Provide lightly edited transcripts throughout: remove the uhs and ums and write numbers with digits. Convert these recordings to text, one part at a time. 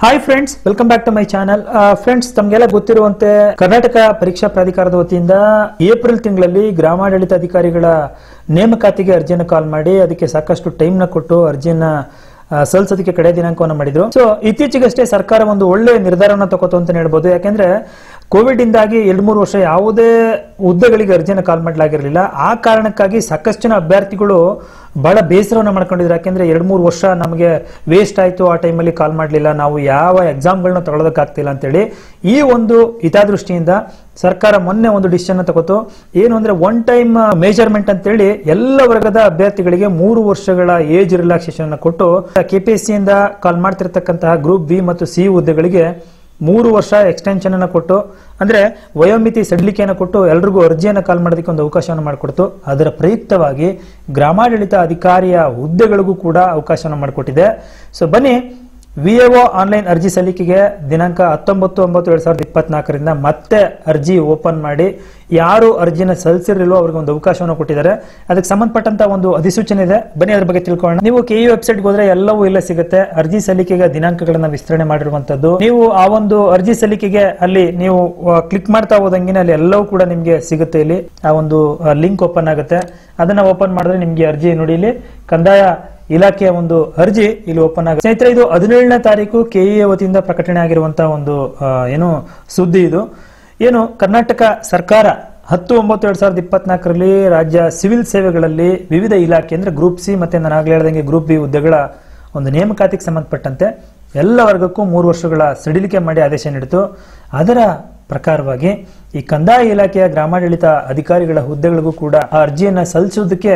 Hi friends, welcome back to my channel. Friends, ತಮಗೆಲ್ಲ ಗೊತ್ತಿರುವಂತೆ ಕರ್ನಾಟಕ ಪರೀಕ್ಷಾ ಪ್ರಾಧಿಕಾರದ ವತಿಯಿಂದ ಏಪ್ರಿಲ್ ತಿಂಗಳಲ್ಲಿ ಗ್ರಾಮಾಡಳಿತ ಅಧಿಕಾರಿಗಳ ನೇಮಕಾತಿಗೆ ಅರ್ಜಿಯನ್ನು ಕಾಲ್ ಮಾಡಿ ಅದಕ್ಕೆ ಸಾಕಷ್ಟು ಟೈಮ್ ನ ಕೊಟ್ಟು ಅರ್ಜಿಯನ್ನ ಸಲ್ಲಿಸೋದಕ್ಕೆ ಕಡೆ ದಿನಾಂಕವನ್ನು ಮಾಡಿದ್ರು. ಸೊ ಇತ್ತೀಚೆಗಷ್ಟೇ ಸರ್ಕಾರ ಒಂದು ಒಳ್ಳೆ ನಿರ್ಧಾರವನ್ನು ತಗೋತು ಅಂತ ಹೇಳ್ಬೋದು. ಯಾಕೆಂದ್ರೆ ಕೋವಿಡ್ ಇಂದಾಗಿ 2-3 ವರ್ಷ ಯಾವುದೇ ಹುದ್ದೆಗಳಿಗೆ ಅರ್ಜಿಯನ್ನು ಕಾಲ್ ಮಾಡಲಾಗಿರಲಿಲ್ಲ. ಆ ಕಾರಣಕ್ಕಾಗಿ ಸಾಕಷ್ಟು ಜನ ಅಭ್ಯರ್ಥಿಗಳು ಬಹಳ ಬೇಸರವನ್ನು ಮಾಡ್ಕೊಂಡಿದ್ರು. ಯಾಕೆಂದ್ರೆ 2-3 ವರ್ಷ ನಮಗೆ ವೇಸ್ಟ್ ಆಯ್ತು, ಆ ಟೈಮಲ್ಲಿ ಕಾಲ್ ಮಾಡಲಿಲ್ಲ, ನಾವು ಯಾವ ಎಕ್ಸಾಮ್ಗಳನ್ನ ತಗೊಳ್ಳೋದಕ್ಕಾಗ್ತಿಲ್ಲ ಅಂತೇಳಿ ಈ ಒಂದು ಹಿತದೃಷ್ಟಿಯಿಂದ ಸರ್ಕಾರ ಮೊನ್ನೆ ಒಂದು ಡಿಸಿಷನ್ ತಗೋತು. ಏನು ಅಂದ್ರೆ ಒನ್ ಟೈಮ್ ಮೇಜರ್ಮೆಂಟ್ ಅಂತೇಳಿ ಎಲ್ಲ ವರ್ಗದ ಅಭ್ಯರ್ಥಿಗಳಿಗೆ 3 ವರ್ಷಗಳ ಏಜ್ ರಿಲ್ಯಾಕ್ಸೇಷನ್ ಕೊಟ್ಟು ಕೆಪಿಎಸ್ಸಿ ಇಂದ ಕಾಲ್ ಮಾಡ್ತಿರ್ತಕ್ಕಂತಹ ಗ್ರೂಪ್ ಬಿ ಮತ್ತು ಸಿ ಹುದ್ದೆಗಳಿಗೆ 3 ವರ್ಷ ಎಕ್ಸ್ಟೆನ್ಷನ್ ಅನ್ನು ಕೊಟ್ಟು, ಅಂದ್ರೆ ವಯೋಮಿತಿ ಸಡಿಲಿಕೆಯನ್ನು ಕೊಟ್ಟು ಎಲ್ರಿಗೂ ಅರ್ಜಿಯನ್ನು ಕಾಲ್ ಮಾಡೋದಕ್ಕೆ ಒಂದು ಅವಕಾಶವನ್ನು ಮಾಡಿಕೊಡ್ತು. ಅದರ ಪ್ರಯುಕ್ತವಾಗಿ ಗ್ರಾಮಾಡಳಿತ ಅಧಿಕಾರಿಯ ಹುದ್ದೆಗಳಿಗೂ ಕೂಡ ಅವಕಾಶವನ್ನು ಮಾಡಿಕೊಟ್ಟಿದೆ. ಸೊ ಬನ್ನಿ, ವಿಎಒ ಆನ್ಲೈನ್ ಅರ್ಜಿ ಸಲ್ಲಿಕೆಗೆ ದಿನಾಂಕ 19/9/2024 ಮತ್ತೆ ಅರ್ಜಿ ಓಪನ್ ಮಾಡಿ ಯಾರು ಅರ್ಜಿನ ಸಲ್ಲಿಸಿರಲಿಲ್ಲೋ ಅವ್ರಿಗೆ ಒಂದು ಅವಕಾಶವನ್ನು ಕೊಟ್ಟಿದ್ದಾರೆ. ಅದಕ್ಕೆ ಸಂಬಂಧಪಟ್ಟಂತ ಒಂದು ಅಧಿಸೂಚನೆ ಇದೆ, ಬನ್ನಿ ಅದ್ರ ಬಗ್ಗೆ ತಿಳ್ಕೊಳ್ಳೋಣ. ನೀವು ಕೆಇ ವೆಬ್ಸೈಟ್ ಹೋದ್ರೆ ಎಲ್ಲವೂ ಇಲ್ಲ ಸಿಗುತ್ತೆ. ಅರ್ಜಿ ಸಲ್ಲಿಕೆಗೆ ದಿನಾಂಕಗಳನ್ನ ವಿಸ್ತರಣೆ ಮಾಡಿರುವಂತದ್ದು. ನೀವು ಆ ಒಂದು ಅರ್ಜಿ ಸಲ್ಲಿಕೆಗೆ ಅಲ್ಲಿ ನೀವು ಕ್ಲಿಕ್ ಮಾಡ್ತಾ ಹೋದಂಗಿನ ಅಲ್ಲಿ ಎಲ್ಲವೂ ಕೂಡ ನಿಮ್ಗೆ ಸಿಗುತ್ತೆ. ಇಲ್ಲಿ ಆ ಒಂದು ಲಿಂಕ್ ಓಪನ್ ಆಗುತ್ತೆ. ಅದನ್ನ ಓಪನ್ ಮಾಡಿದ್ರೆ ನಿಮ್ಗೆ ಅರ್ಜಿ ನೋಡಿ, ಇಲ್ಲಿ ಕಂದಾಯ ಇಲಾಖೆಯ ಒಂದು ಅರ್ಜಿ ಇಲ್ಲಿ ಓಪನ್ ಆಗುತ್ತೆ. ಸ್ನೇಹಿತರೆ, ಇದು 17ನೇ ತಾರೀಕು ಕೆಇಎ ವತಿಯಿಂದ ಪ್ರಕಟಣೆ ಆಗಿರುವಂತಹ ಒಂದು ಏನು ಸುದ್ದಿ. ಇದು ಏನು ಕರ್ನಾಟಕ ಸರ್ಕಾರ 10/9/2024 ರಾಜ್ಯ ಸಿವಿಲ್ ಸೇವೆಗಳಲ್ಲಿ ವಿವಿಧ ಇಲಾಖೆ ಅಂದ್ರೆ ಗ್ರೂಪ್ ಸಿ ಮತ್ತೆ ನಾನು ಆಗ್ಲೇ ಹೇಳ್ದಂಗೆ ಗ್ರೂಪ್ ಬಿ ಹುದ್ದೆಗಳ ಒಂದು ನೇಮಕಾತಿಗೆ ಸಂಬಂಧಪಟ್ಟಂತೆ ಎಲ್ಲ ವರ್ಗಕ್ಕೂ 3 ವರ್ಷಗಳ ಸಡಿಲಿಕೆ ಮಾಡಿ ಆದೇಶ ನೀಡಿತು. ಅದರ ಪ್ರಕಾರವಾಗಿ ಈ ಕಂದಾಯ ಇಲಾಖೆಯ ಗ್ರಾಮಾಡಳಿತ ಅಧಿಕಾರಿಗಳ ಹುದ್ದೆಗಳಿಗೂ ಕೂಡ ಆ ಅರ್ಜಿಯನ್ನ ಸಲ್ಲಿಸುವುದಕ್ಕೆ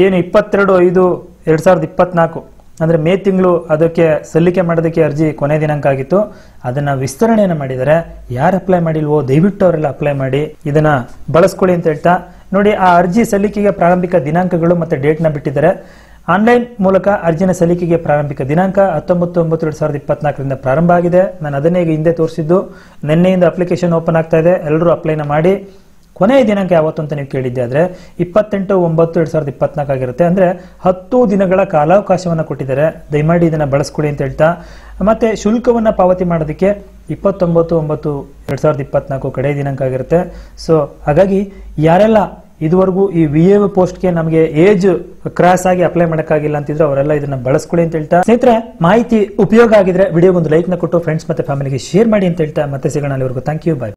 ಏನು 22/5/2024 ಅಂದ್ರೆ ಮೇ ತಿಂಗಳು ಅದಕ್ಕೆ ಸಲ್ಲಿಕೆ ಮಾಡೋದಕ್ಕೆ ಅರ್ಜಿ ಕೊನೆ ದಿನಾಂಕ ಆಗಿತ್ತು. ಅದನ್ನ ವಿಸ್ತರಣೆಯನ್ನು ಮಾಡಿದರೆ ಯಾರು ಅಪ್ಲೈ ಮಾಡಿಲ್ವೋ ದಯವಿಟ್ಟು ಅವರೆಲ್ಲ ಅಪ್ಲೈ ಮಾಡಿ ಇದನ್ನ ಬಳಸ್ಕೊಳ್ಳಿ ಅಂತ ಹೇಳ್ತಾ ನೋಡಿ, ಆ ಅರ್ಜಿ ಸಲ್ಲಿಕೆಗೆ ಪ್ರಾರಂಭಿಕ ದಿನಾಂಕಗಳು ಮತ್ತೆ ಡೇಟ್ ನ ಬಿಟ್ಟಿದ್ದಾರೆ. ಆನ್ಲೈನ್ ಮೂಲಕ ಅರ್ಜಿನ ಸಲ್ಲಿಕೆಗೆ ಪ್ರಾರಂಭಿಕ ದಿನಾಂಕ 19/9/2024 ಪ್ರಾರಂಭ ಆಗಿದೆ. ನಾನು ಅದನ್ನೇ ಈಗ ಹಿಂದೆ ತೋರಿಸಿದ್ದು. ನಿನ್ನೆಯಿಂದ ಅಪ್ಲಿಕೇಶನ್ ಓಪನ್ ಆಗ್ತಾ ಇದೆ, ಎಲ್ಲರೂ ಅಪ್ಲೈನ ಮಾಡಿ. ಕೊನೆಯ ದಿನಾಂಕ ಯಾವತ್ತು ಅಂತ ನೀವು ಕೇಳಿದ್ದೆ ಆದ್ರೆ 28/9/2024 ಆಗಿರುತ್ತೆ. ಅಂದ್ರೆ 10 ದಿನಗಳ ಕಾಲಾವಕಾಶವನ್ನ ಕೊಟ್ಟಿದ್ದಾರೆ. ದಯಮಾಡಿ ಇದನ್ನ ಬಳಸ್ಕೊಳ್ಳಿ ಅಂತ ಹೇಳ್ತಾ ಮತ್ತೆ ಶುಲ್ಕವನ್ನ ಪಾವತಿ ಮಾಡೋದಕ್ಕೆ 29/9/2024 ಕಡೆ ದಿನಾಂಕ ಆಗಿರುತ್ತೆ. ಸೊ ಹಾಗಾಗಿ ಯಾರೆಲ್ಲ ಇದುವರೆಗೂ ಈ ವಿಎಒ ಪೋಸ್ಟ್ಗೆ ನಮಗೆ ಏಜ್ ಕ್ರಾಸ್ ಆಗಿ ಅಪ್ಲೈ ಮಾಡಕ್ಕಾಗಿಲ್ಲ ಅಂತಿದ್ರೆ ಅವರೆಲ್ಲ ಇದನ್ನ ಬಳಸ್ಕೊಳ್ಳಿ ಅಂತ ಹೇಳ್ತಾ, ಸ್ನೇಹಿತರೆ ಮಾಹಿತಿ ಉಪಯೋಗ ಆಗಿದ್ರೆ ವಿಡಿಯೋಗೊಂದು ಲೈಕ್ ನ ಕೊಟ್ಟು ಫ್ರೆಂಡ್ಸ್ ಮತ್ತೆ ಫ್ಯಾಮಿಲಿಗೆ ಶೇರ್ ಮಾಡಿ ಅಂತ ಹೇಳ್ತಾ ಮತ್ತೆ ಸಿಗೋಣ. ಅಲ್ಲಿವರೆಗೂ ಥ್ಯಾಂಕ್ ಯು, ಬಾಯ್.